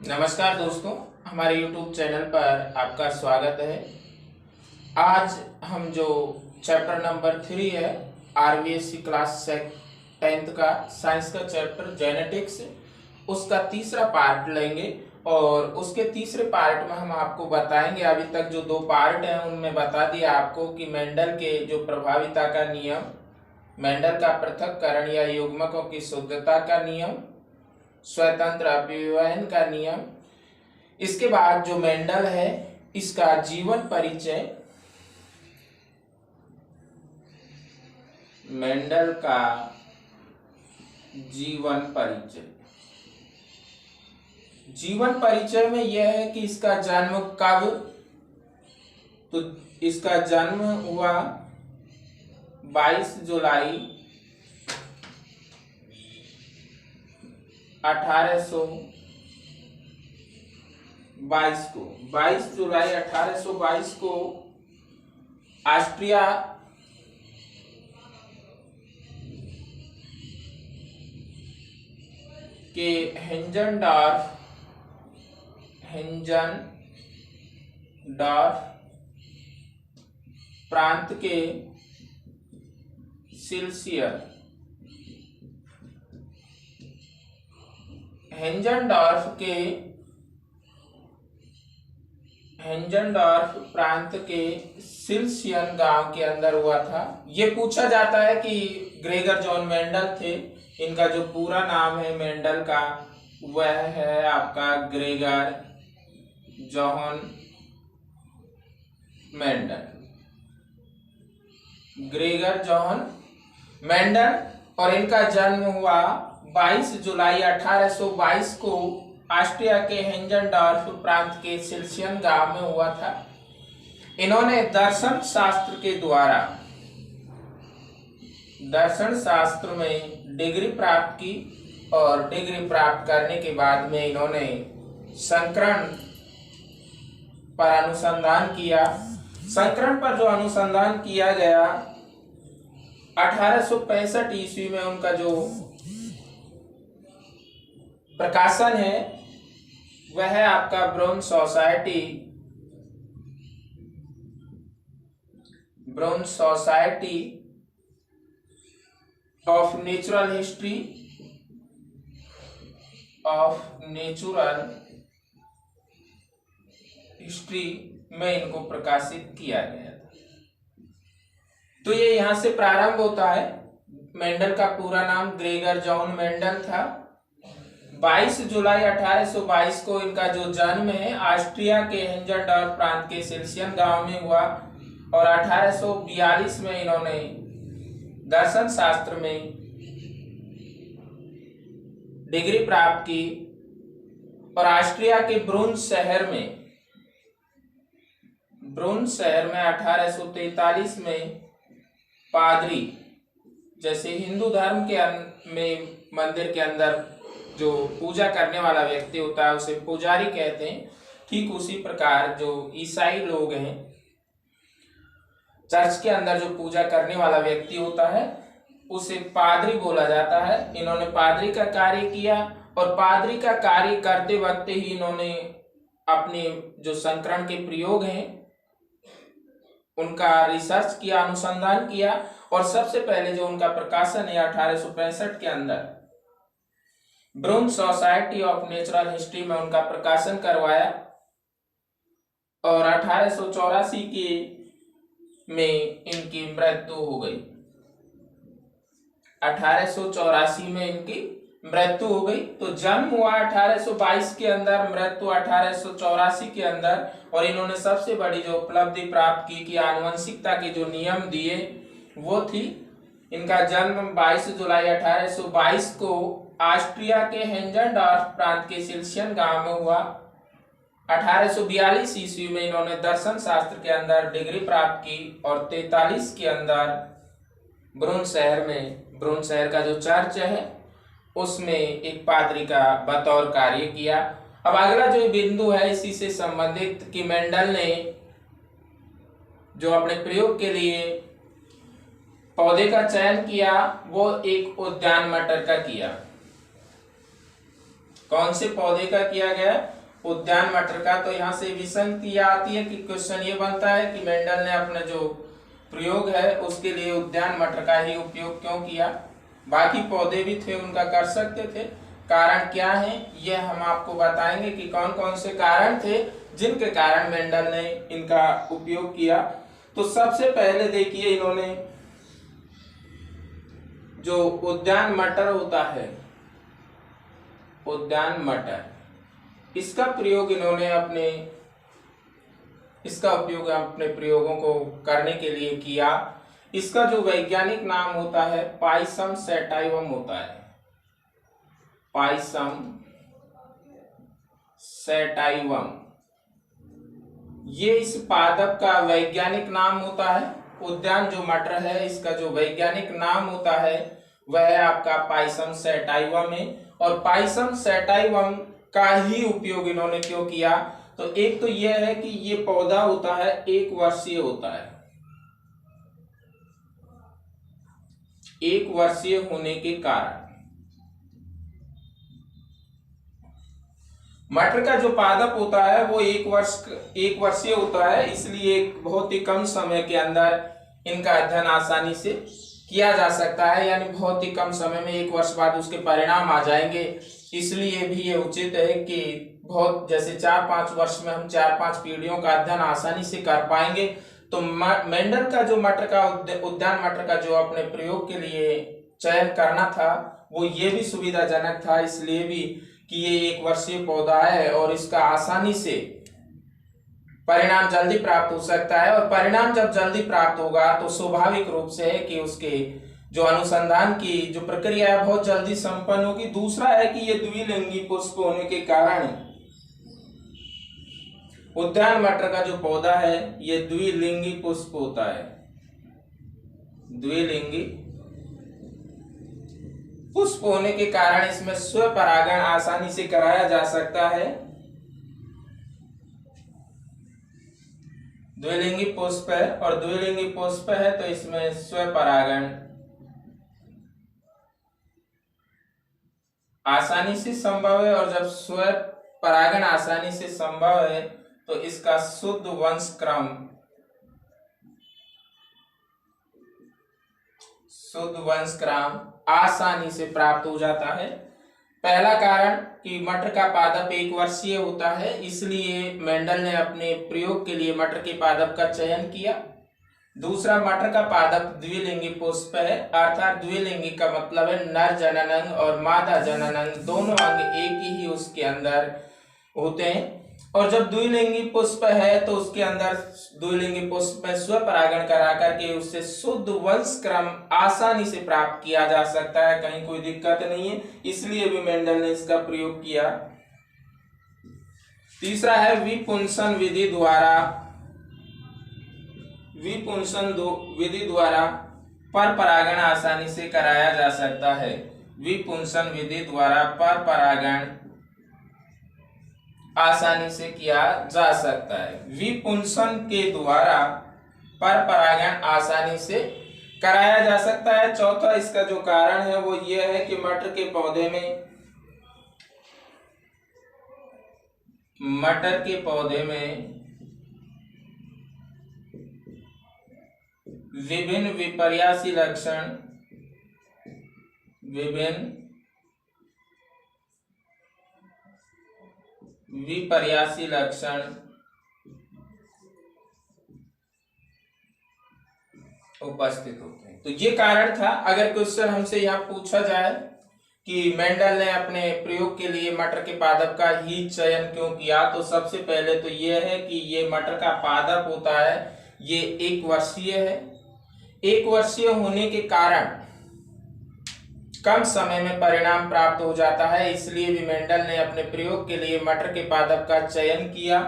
नमस्कार दोस्तों, हमारे YouTube चैनल पर आपका स्वागत है। आज हम जो चैप्टर नंबर 3 है RVSC क्लास 10th का साइंस का चैप्टर जेनेटिक्स, उसका तीसरा पार्ट लेंगे। और उसके तीसरे पार्ट में हम आपको बताएंगे, अभी तक जो 2 पार्ट हैं उनमें बता दिया आपको कि मेंडल के जो प्रभाविता का नियम, मेंडल का पृथक्करण या युग्मकों की शुद्धता का नियम, स्वतंत्र अभिव्ययन का नियम। इसके बाद जो मेंडल है इसका जीवन परिचय, मेंडल का जीवन परिचय। जीवन परिचय में यह है कि इसका जन्म कब, तो इसका जन्म हुआ 22 जुलाई 1822 को। 22 जुलाई 1822 को ऑस्ट्रिया के हेंजनडॉर्फ प्रांत के सिल्सियर हेंजनडॉर्फ प्रांत के सिल्सियन गांव के अंदर हुआ था। ये पूछा जाता है कि ग्रेगर जॉन मेंडल थे, इनका जो पूरा नाम है मेंडल का वह है आपका ग्रेगर जॉन मेंडल, और इनका जन्म हुआ 22 जुलाई 1822 को ऑस्ट्रिया के हेंजनडॉर्फ प्रांत के सिल्सियन गांव में हुआ था। इन्होंने दर्शन शास्त्र में डिग्री प्राप्त की, और डिग्री प्राप्त करने के बाद में इन्होंने संकरण पर अनुसंधान किया। संकरण पर जो अनुसंधान किया गया 1865 ईस्वी में उनका जो प्रकाशन है वह है आपका ब्रोन सोसाइटी ऑफ नेचुरल हिस्ट्री में इनको प्रकाशित किया गया था। तो ये यहां से प्रारंभ होता है। मेंडल का पूरा नाम ग्रेगर जॉन मेंडल था। 22 जुलाई 1822 को इनका जो जन्म है ऑस्ट्रिया के हेंजनडॉर्फ प्रांत के सिल्सियन गांव में हुआ, और 1842 में इन्होंने दर्शन शास्त्र में डिग्री प्राप्त की, और ऑस्ट्रिया के ब्रून शहर में 1843 में पादरी, जैसे हिंदू धर्म के में मंदिर के अंदर जो पूजा करने वाला व्यक्ति होता है उसे पुजारी कहते हैं, ठीक उसी प्रकार जो ईसाई लोग हैं चर्च के अंदर जो पूजा करने वाला व्यक्ति होता है उसे पादरी बोला जाता है। इन्होंने पादरी का कार्य किया, और पादरी का कार्य करते वक्त ही इन्होंने अपने जो संकरण के प्रयोग हैं उनका रिसर्च किया, अनुसंधान किया, और सबसे पहले जो उनका प्रकाशन है 1865 के अंदर ब्रून सोसाइटी ऑफ नेचुरल हिस्ट्री में उनका प्रकाशन करवाया, और 1884 में इनकी मृत्यु हो गई। 1884 में इनकी मृत्यु हो गई। तो जन्म हुआ 1822 के अंदर, मृत्यु 1884 के अंदर, और इन्होंने सबसे बड़ी जो उपलब्धि प्राप्त की कि आनुवंशिकता के जो नियम दिए वो थी। इनका जन्म 22 जुलाई 1822 को ऑस्ट्रिया के हेंजनडॉर्फ प्रांत के सिल्सियन गांव में हुआ। 1842 ईस्वी में इन्होंने दर्शन शास्त्र के अंदर डिग्री प्राप्त की, और 43 के अंदर ब्रून शहर का जो चर्च है उसमें एक पादरी का बतौर कार्य किया। अब अगला जो बिंदु है इसी से संबंधित कि मेंडल ने जो अपने प्रयोग के लिए पौधे का चयन किया वो एक उद्यान मटर का किया। कौन से पौधे का किया गया? उद्यान मटर का। तो यहाँ से विसंगति आती है कि क्वेश्चन ये बनता है कि मेंडल ने अपना जो प्रयोग है उसके लिए उद्यान मटर का ही उपयोग क्यों किया? बाकी पौधे भी थे उनका कर सकते थे। कारण क्या है ये हम आपको बताएंगे कि कौन कौन से कारण थे जिनके कारण मेंडल ने इनका उपयोग किया। तो सबसे पहले देखिए, इन्होंने जो उद्यान मटर होता है, उद्यान मटर, इसका उपयोग अपने प्रयोगों को करने के लिए किया। इसका जो वैज्ञानिक नाम होता है पाइसम सैटाइवम होता है। पाइसम सैटाइवम, ये इस पादप का वैज्ञानिक नाम होता है। उद्यान जो मटर है इसका जो वैज्ञानिक नाम होता है वह है आपका पाइसम सैटाइवम है। और पाइसम सैटाइवम का ही उपयोग इन्होंने क्यों किया? तो एक तो यह है कि ये पौधा होता है एक वर्षीय होता है। एक वर्षीय होने के कारण मटर का जो पादप होता है वो एक वर्षीय होता है, इसलिए बहुत ही कम समय के अंदर इनका अध्ययन आसानी से किया जा सकता है। यानी बहुत ही कम समय में 1 वर्ष बाद उसके परिणाम आ जाएंगे। इसलिए भी ये उचित है कि बहुत जैसे 4-5 वर्ष में हम 4-5 पीढ़ियों का अध्ययन आसानी से कर पाएंगे। तो मेंडल का जो मटर का उद्यान मटर का जो अपने प्रयोग के लिए चयन करना था वो ये भी सुविधाजनक था, इसलिए भी कि ये 1 वर्षीय पौधा है और इसका आसानी से परिणाम जल्दी प्राप्त हो सकता है। और परिणाम जब जल्दी प्राप्त होगा तो स्वाभाविक रूप से है कि उसके जो अनुसंधान की जो प्रक्रिया है बहुत जल्दी संपन्न होगी। दूसरा है कि ये द्विलिंगी पुष्प होने के कारण उद्यान मटर का जो पौधा है ये द्विलिंगी पुष्प होता है। द्विलिंगी पुष्प होने के कारण इसमें स्वपरागण आसानी से कराया जा सकता है। द्विलिंगी पुष्प है और द्विलिंगी पुष्प है तो इसमें स्वपरागण आसानी से संभव है। और जब स्वपरागण आसानी से संभव है तो इसका शुद्ध वंश क्रम आसानी से प्राप्त हो जाता है। पहला कारण कि मटर का पादप 1 वर्षीय होता है, इसलिए मेंडल ने अपने प्रयोग के लिए मटर के पादप का चयन किया। दूसरा, मटर का पादप द्विलिंगी पुष्प है, अर्थात द्विलिंगी का मतलब है नर जनन अंग और मादा जनन अंग दोनों अंग एक ही उसके अंदर होते हैं। और जब द्विलिंगी पुष्प है तो उसके अंदर द्विलिंगी पुष्प में स्वपरागण करा करके उससे शुद्ध वंश क्रम आसानी से प्राप्त किया जा सकता है, कहीं कोई दिक्कत नहीं है, इसलिए भी मेंडल ने इसका प्रयोग किया। तीसरा है विपुंसन विधि द्वारा परपरागण आसानी से कराया जा सकता है। विपुंसन विधि द्वारा परपरागण आसानी से किया जा सकता है। विपुंसन के द्वारा परपरागण आसानी से कराया जा सकता है। चौथा इसका जो कारण है वो ये है कि मटर के पौधे में विभिन्न विपर्यासी लक्षण उपस्थित होते हैं। तो ये कारण था। अगर क्वेश्चन हमसे यहाँ पूछा जाए कि मेंडल ने अपने प्रयोग के लिए मटर के पादप का ही चयन क्यों किया, तो सबसे पहले तो ये है कि ये मटर का पादप होता है ये 1 वर्षीय है। 1 वर्षीय होने के कारण कम समय में परिणाम प्राप्त हो जाता है, इसलिए भी मेंडल ने अपने प्रयोग के लिए मटर के पादप का चयन किया।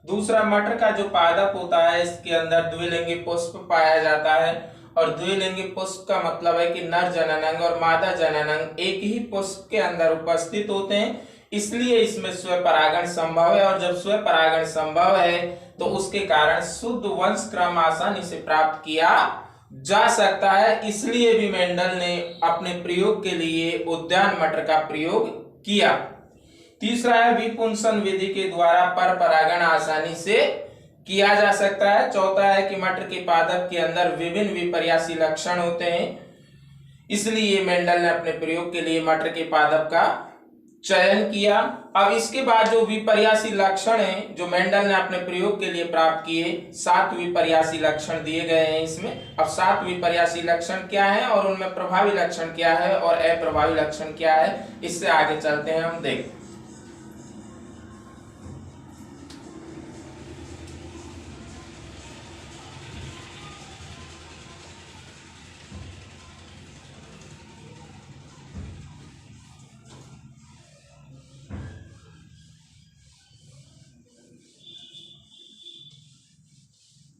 दूसरा, मटर का जो पादप होता है इसके अंदर द्विलिंगी पुष्प पाया जाता है और द्विलिंगी पुष्प का मतलब है कि नर जननांग और मादा जननांग एक ही पुष्प के अंदर उपस्थित होते हैं, इसलिए इसमें स्वपरागण संभव है। और जब स्वपरागण संभव है तो उसके कारण शुद्ध वंश क्रम आसानी से प्राप्त किया जा सकता है, इसलिए भी मेंडल ने अपने प्रयोग के लिए उद्यान मटर का प्रयोग किया। तीसरा है विपुंसन विधि के द्वारा पर परागण आसानी से किया जा सकता है। चौथा है कि मटर के पादप के अंदर विभिन्न विपर्यासी लक्षण होते हैं, इसलिए मेंडल ने अपने प्रयोग के लिए मटर के पादप का चयन किया। अब इसके बाद जो विपर्यासी लक्षण हैं जो मेंडल ने अपने प्रयोग के लिए प्राप्त किए, 7 विपर्यासी लक्षण दिए गए हैं इसमें। अब 7 विपर्यासी लक्षण क्या है और उनमें प्रभावी लक्षण क्या है और अप्रभावी लक्षण क्या है, इससे आगे चलते हैं हम देखते हैं।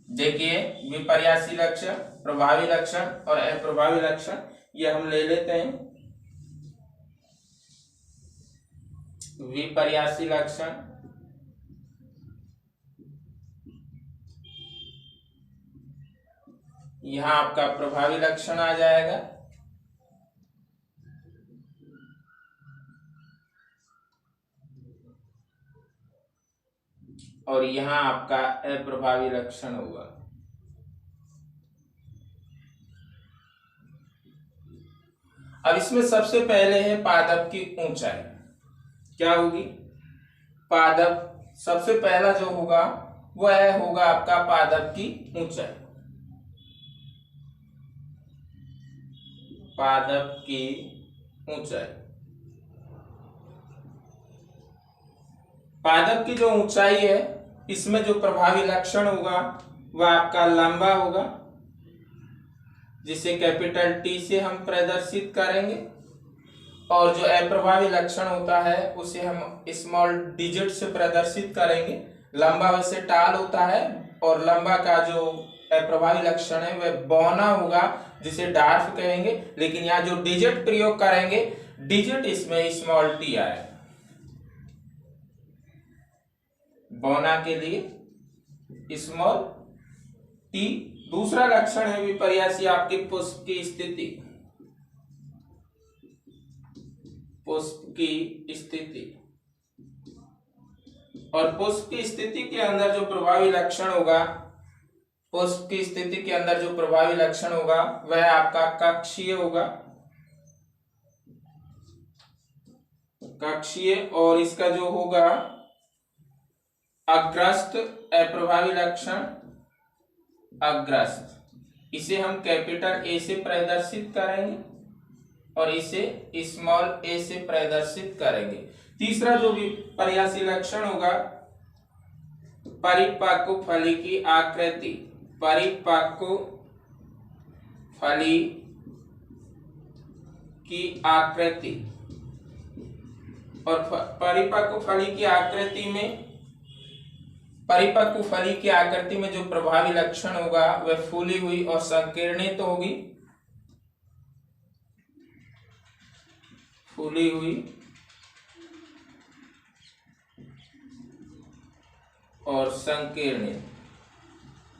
देखिए विपर्यासी लक्षण, प्रभावी लक्षण और अप्रभावी लक्षण ये हम ले लेते हैं। विपर्यासी लक्षण, यहां आपका प्रभावी लक्षण आ जाएगा और यहां आपका अप्रभावी लक्षण होगा। अब इसमें सबसे पहले है पादप की ऊंचाई क्या होगी। पादप सबसे पहला जो होगा वह होगा आपका पादप की ऊंचाई। पादप की ऊंचाई, पादप की जो ऊंचाई है इसमें जो प्रभावी लक्षण होगा वह आपका लंबा होगा, जिसे कैपिटल टी से हम प्रदर्शित करेंगे, और जो अप्रभावी लक्षण होता है उसे हम स्मॉल डिजिट से प्रदर्शित करेंगे। लंबा वैसे टाल होता है और लंबा का जो अप्रभावी लक्षण है वह बौना होगा, जिसे डार्फ कहेंगे, लेकिन यहाँ जो डिजिट प्रयोग करेंगे, डिजिट इसमें स्मॉल टी आए, बौना के लिए स्मॉल टी। दूसरा लक्षण है विपर्यासी आपके पुष्प की स्थिति। पुष्प की स्थिति, और पुष्प की स्थिति के अंदर जो प्रभावी लक्षण होगा, पुष्प की स्थिति के अंदर जो प्रभावी लक्षण होगा वह आपका कक्षीय होगा, कक्षीय। और इसका जो होगा अग्रस्त, अप्रभावी लक्षण अग्रस्त, इसे हम कैपिटल ए से प्रदर्शित करेंगे और इसे स्मॉल ए से प्रदर्शित करेंगे। तीसरा जो विपर्यासी लक्षण होगा परिपक्व फली की आकृति। परिपक्व फली की आकृति, और परिपक्व फली की आकृति में, परिपक्व फली की आकृति में जो प्रभावी लक्षण होगा वह फूली हुई और संकीर्णित होगी, फूली हुई और संकीर्णित,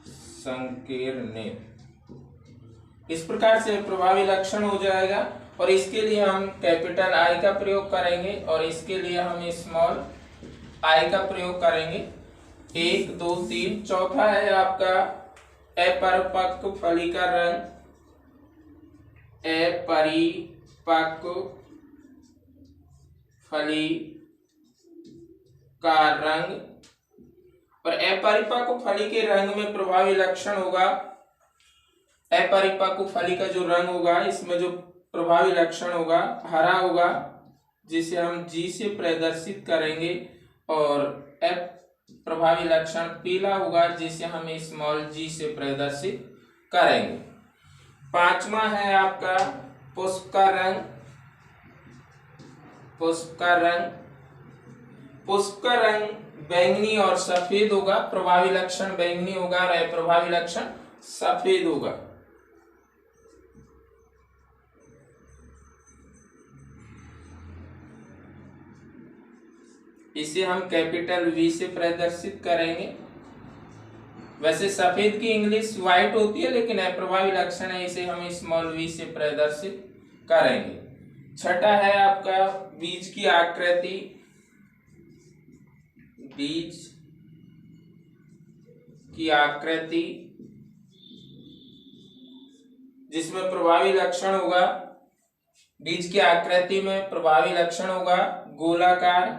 संकीर्णित। इस प्रकार से प्रभावी लक्षण हो जाएगा और इसके लिए हम कैपिटल आई का प्रयोग करेंगे और इसके लिए हम स्मॉल आई का प्रयोग करेंगे। 1 2 3। चौथा है आपका अपरिपक्व फली का रंग। अपरिपक्व फली का रंग, और अपरिपक्व फली के रंग में प्रभावी लक्षण होगा, अपरिपक्व फली का जो रंग होगा इसमें जो प्रभावी लक्षण होगा हरा होगा, जिसे हम जी से प्रदर्शित करेंगे, और प्रभावी लक्षण पीला होगा, जिसे हम स्मॉल जी से प्रदर्शित करेंगे। पांचवा है आपका पुष्प का रंग। पुष्प का रंग, पुष्प का रंग बैंगनी और सफेद होगा। प्रभावी लक्षण बैंगनी होगा और अप्रभावी लक्षण सफेद होगा। इसे हम कैपिटल वी से प्रदर्शित करेंगे। वैसे सफेद की इंग्लिश व्हाइट होती है, लेकिन अप्रभावी लक्षण है, इसे हम स्मॉल वी से प्रदर्शित करेंगे। छठा है आपका बीज की आकृति। बीज की आकृति जिसमें प्रभावी लक्षण होगा, बीज की आकृति में प्रभावी लक्षण होगा गोलाकार,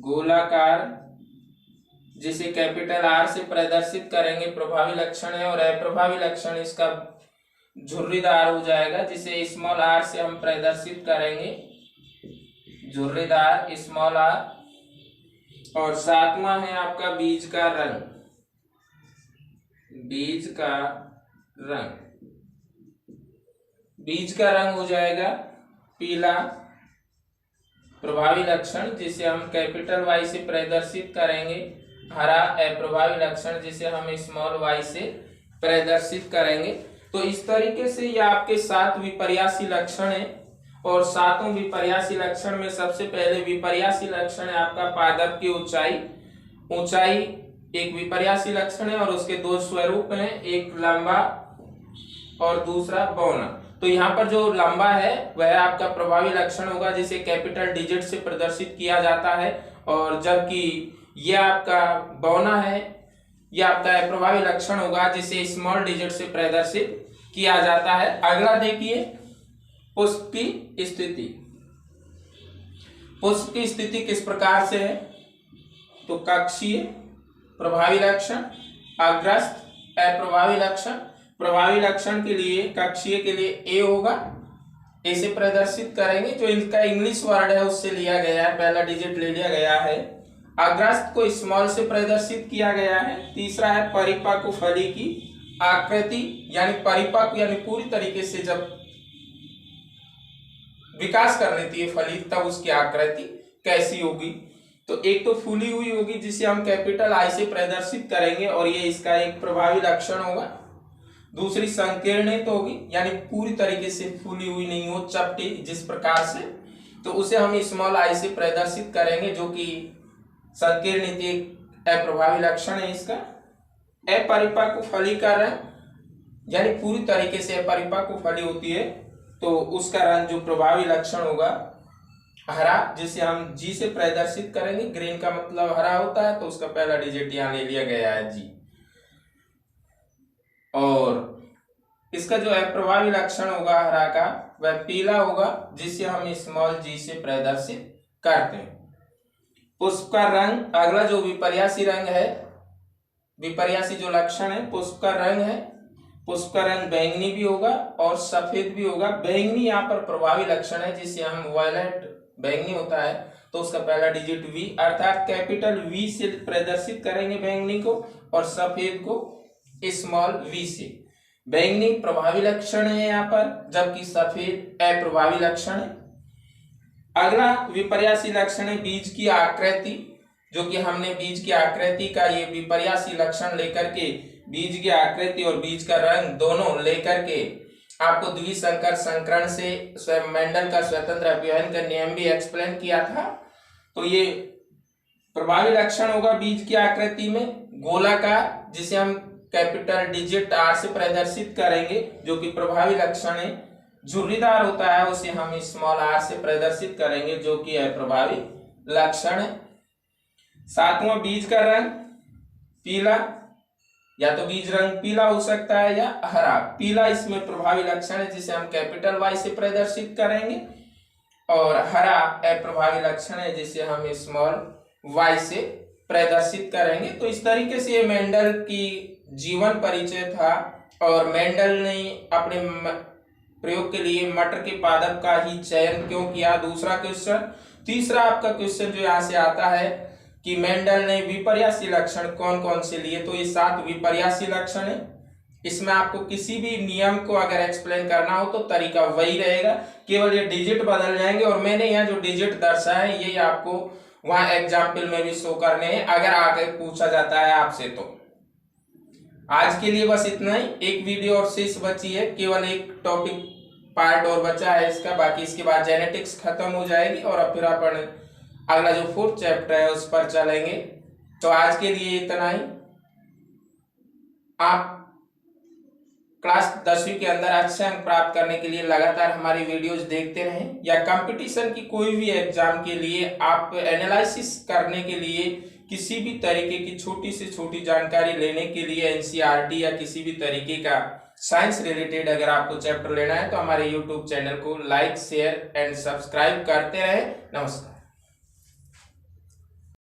गोलाकार जिसे कैपिटल आर से प्रदर्शित करेंगे प्रभावी लक्षण है, और अप्रभावी लक्षण इसका झुर्रीदार हो जाएगा जिसे स्मॉल आर से हम प्रदर्शित करेंगे, झुर्रीदार स्मॉल आर। और सातवां है आपका बीज का रंग, बीज का रंग, बीज का रंग हो जाएगा पीला, प्रभावी लक्षण जिसे हम कैपिटल वाई से प्रदर्शित करेंगे, हरा अप्रभावी लक्षण जिसे हम स्मॉल वाई से प्रदर्शित करेंगे। तो इस तरीके से ये आपके 7 विपर्यासी लक्षण है, और 7 विपर्यासी लक्षण में सबसे पहले विपर्यासी लक्षण है आपका पादप की ऊंचाई, ऊंचाई एक विपर्यासी लक्षण है, और उसके 2 स्वरूप हैं, एक लंबा और दूसरा बौना। तो यहाँ पर जो लंबा है वह आपका प्रभावी लक्षण होगा जिसे कैपिटल डिजिट से प्रदर्शित किया जाता है, और जबकि यह आपका बौना है यह आपका अप्रभावी लक्षण होगा जिसे स्मॉल डिजिट से प्रदर्शित किया जाता है। अगला देखिए पुष्प की स्थिति, पुष्प की स्थिति किस प्रकार से है, तो कक्षीय प्रभावी लक्षण, अग्रस्त अप्रभावी लक्षण। प्रभावी लक्षण के लिए कक्षीय के लिए ए होगा, ए से प्रदर्शित करेंगे, जो इनका इंग्लिश वर्ड है उससे लिया गया है, पहला डिजिट ले लिया गया है। अग्रस्त को स्मॉल से प्रदर्शित किया गया है। तीसरा है परिपक्व फली की आकृति, यानी परिपक्व यानी पूरी तरीके से जब विकास कर लेती है फली तब उसकी आकृति कैसी होगी, तो एक तो फूली हुई होगी जिसे हम कैपिटल आई से प्रदर्शित करेंगे और ये इसका एक प्रभावी लक्षण होगा। दूसरी संकीर्णित होगी, यानी पूरी तरीके से फूली हुई नहीं हो, चपटी जिस प्रकार से, तो उसे हम स्मॉल आई से प्रदर्शित करेंगे, जो कि संकीर्णित एक अप्रभावी लक्षण है इसका। अपरिपक्व फली का रंग, यानी पूरी तरीके से अपरिपक्व फली होती है तो उसका रंग जो प्रभावी लक्षण होगा हरा, जिसे हम जी से प्रदर्शित करेंगे। ग्रीन का मतलब हरा होता है तो उसका पहला डिजिट यहाँ ले लिया गया है जी। और इसका जो अप्रभावी लक्षण होगा हरा का वह पीला होगा जिसे हम स्मॉल जी से प्रदर्शित करते हैं। पुष्प का रंग, अगला जो विपर्यासी रंग है, विपर्यासी जो लक्षण है पुष्प का रंग है, पुष्प का रंग बैंगनी भी होगा और सफेद भी होगा। बैंगनी यहाँ पर प्रभावी लक्षण है जिसे हम वायलेट बैंगनी होता है तो उसका पहला डिजिट वी, अर्थात कैपिटल वी से प्रदर्शित करेंगे बैंगनी को, और सफेद को स्मॉल वी से। बैंगनी प्रभावी लक्षण है यहाँ पर, जबकि सफेद अप्रभावी लक्षण है। अगला विपर्यासी लक्षण है बीज की आकृति, जो कि हमने बीज की आकृति का ये विपर्यासी लक्षण लेकर के बीज की आकृति और बीज का रंग दोनों लेकर के आपको द्विसंकर संकरण से मेंडल का स्वतंत्र अभिवहन का नियम भी एक्सप्लेन किया था। तो ये प्रभावी लक्षण होगा बीज की आकृति में गोलाकार, जिसे हम कैपिटल डिजिट आर से प्रदर्शित करेंगे, जो कि प्रभावी लक्षण है। झुर्रीदार होता है उसे हम स्मॉल आर से प्रदर्शित करेंगे, जो कि अप्रभावी लक्षण है। सातवां बीज का रंग पीला, या तो बीज रंग पीला हो सकता है या हरा। पीला इसमें प्रभावी लक्षण है जिसे हम कैपिटल वाई से प्रदर्शित करेंगे, और हरा अप्रभावी लक्षण है जिसे हम स्मॉल वाई से प्रदर्शित करेंगे। तो इस तरीके से ये मेंडल की जीवन परिचय था, और मेंडल ने अपने प्रयोग के लिए मटर के पादप का ही चयन क्यों किया, दूसरा क्वेश्चन। तीसरा आपका क्वेश्चन जो यहाँ से आता है कि मेंडल ने विपर्यासी लक्षण कौन कौन से लिए, तो ये 7 विपर्यासी लक्षण है। इसमें आपको किसी भी नियम को अगर एक्सप्लेन करना हो तो तरीका वही रहेगा, केवल ये डिजिट बदल जाएंगे, और मैंने यहाँ जो डिजिट दर्शाया है ये आपको वहां एग्जाम्पल में भी शो करने हैं अगर आगे पूछा जाता है आपसे। तो आज के लिए बस इतना ही, एक वीडियो और शेष बची है, केवल एक टॉपिक पार्ट और बचा है इसका, बाकी इसके बाद जेनेटिक्स खत्म हो जाएगी और फिर अपन अगला जो 4th चैप्टर है उस पर चलेंगे। तो आज के लिए इतना ही। आप क्लास 10वीं के अंदर अच्छे अंक प्राप्त करने के लिए लगातार हमारी वीडियोस देखते रहें, या कंपटीशन की कोई भी एग्जाम के लिए आप एनालिसिस करने के लिए किसी भी तरीके की छोटी से छोटी जानकारी लेने के लिए एनसीईआरटी या किसी भी तरीके का साइंस रिलेटेड अगर आपको चैप्टर लेना है तो हमारे यूट्यूब चैनल को लाइक, शेयर एंड सब्सक्राइब करते रहें। नमस्कार।